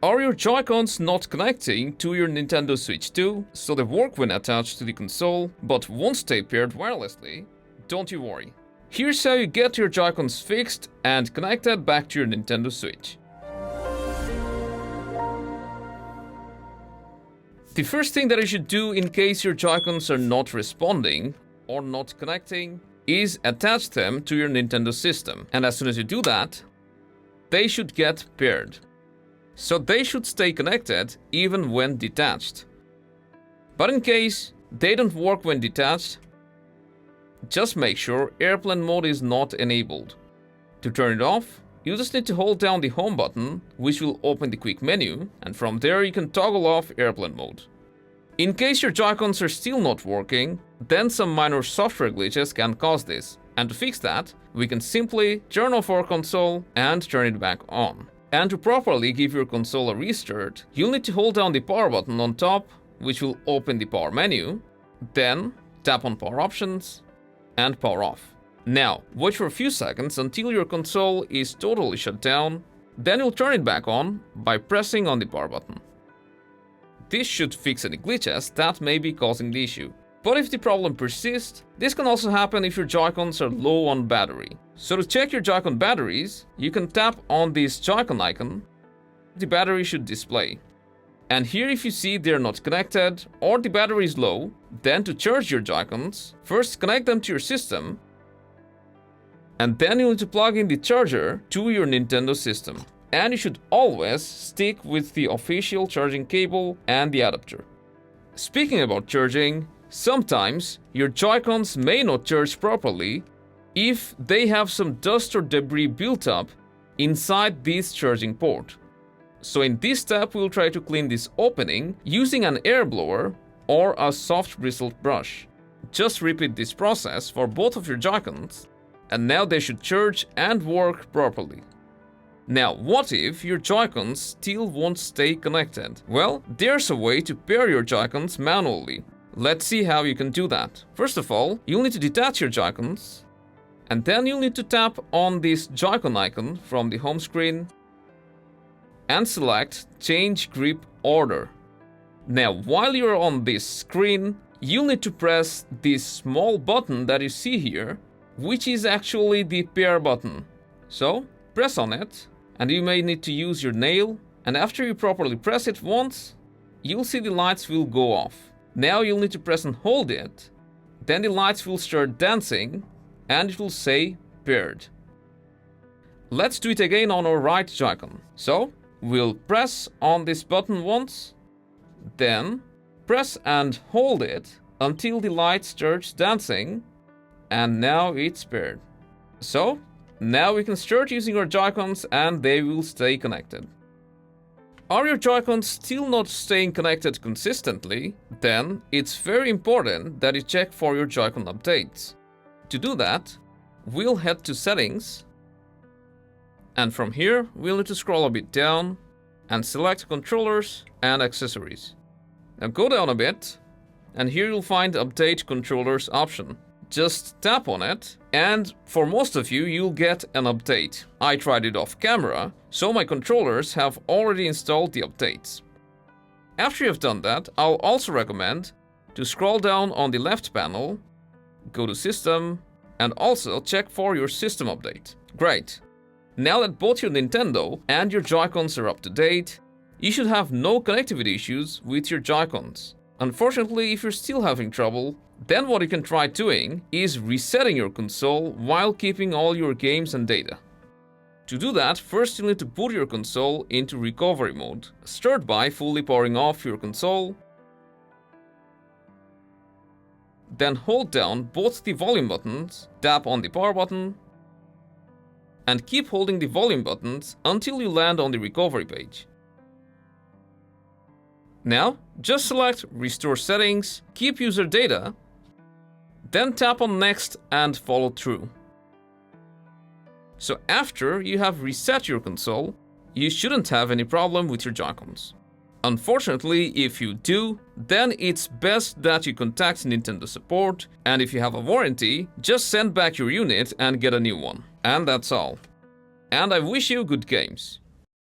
Are your Joy-Cons not connecting to your Nintendo Switch 2, so they work when attached to the console, but won't stay paired wirelessly? Don't you worry. Here's how you get your Joy-Cons fixed and connected back to your Nintendo Switch. The first thing that you should do in case your Joy-Cons are not responding or not connecting is attach them to your Nintendo system. And as soon as you do that, they should get paired. So they should stay connected even when detached. But in case they don't work when detached, just make sure airplane mode is not enabled. To turn it off, you just need to hold down the home button, which will open the quick menu, and from there you can toggle off airplane mode. In case your Joy-Cons are still not working, then some minor software glitches can cause this. And to fix that, we can simply turn off our console and turn it back on. And to properly give your console a restart, you'll need to hold down the power button on top, which will open the power menu, then tap on power options and power off. Now, wait for a few seconds until your console is totally shut down, then you'll turn it back on by pressing on the power button. This should fix any glitches that may be causing the issue. But if the problem persists, this can also happen if your Joy-Cons are low on battery. So to check your Joy-Con batteries, you can tap on this Joy-Con icon. The battery should display. And here if you see they're not connected or the battery is low, then to charge your Joy-Cons, first connect them to your system, and then you'll need to plug in the charger to your Nintendo system. And you should always stick with the official charging cable and the adapter. Speaking about charging, sometimes your Joy-Cons may not charge properly if they have some dust or debris built up inside this charging port. So in this step, we'll try to clean this opening using an air blower or a soft bristled brush. Just repeat this process for both of your Joy-Cons, and now they should charge and work properly. Now, what if your Joy-Cons still won't stay connected? Well, there's a way to pair your Joy-Cons manually. Let's see how you can do that. First of all, you'll need to detach your Joy-Cons, and then you'll need to tap on this Joy-Con icon from the home screen and select Change Grip Order. Now, while you're on this screen, you'll need to press this small button that you see here, which is actually the pair button. So, press on it, and you may need to use your nail, and after you properly press it once, you'll see the lights will go off. Now you'll need to press and hold it, then the lights will start dancing, and it will say paired. Let's do it again on our right Joy-Con. So, we'll press on this button once, then press and hold it until the light starts dancing, and now it's paired. So, now we can start using our Joy-Cons and they will stay connected. Are your Joy-Cons still not staying connected consistently? Then it's very important that you check for your Joy-Con updates. To do that, we'll head to Settings, and from here we'll need to scroll a bit down and select Controllers and Accessories. Now go down a bit, and here you'll find Update Controllers option. Just tap on it, and for most of you, you'll get an update. I tried it off camera, so my controllers have already installed the updates. After you've done that, I'll also recommend to scroll down on the left panel, go to System, and also check for your system update. Great! Now that both your Nintendo and your Joy-Cons are up to date, you should have no connectivity issues with your Joy-Cons. Unfortunately, if you're still having trouble, then what you can try doing is resetting your console while keeping all your games and data. To do that, first you'll need to boot your console into recovery mode. Start by fully powering off your console, then hold down both the volume buttons, tap on the power button, and keep holding the volume buttons until you land on the recovery page. Now, just select Restore Settings, Keep User Data, then tap on Next and follow through. So after you have reset your console, you shouldn't have any problem with your Joy-Cons. Unfortunately, if you do, then it's best that you contact Nintendo support, and if you have a warranty, just send back your unit and get a new one. And that's all. And I wish you good games.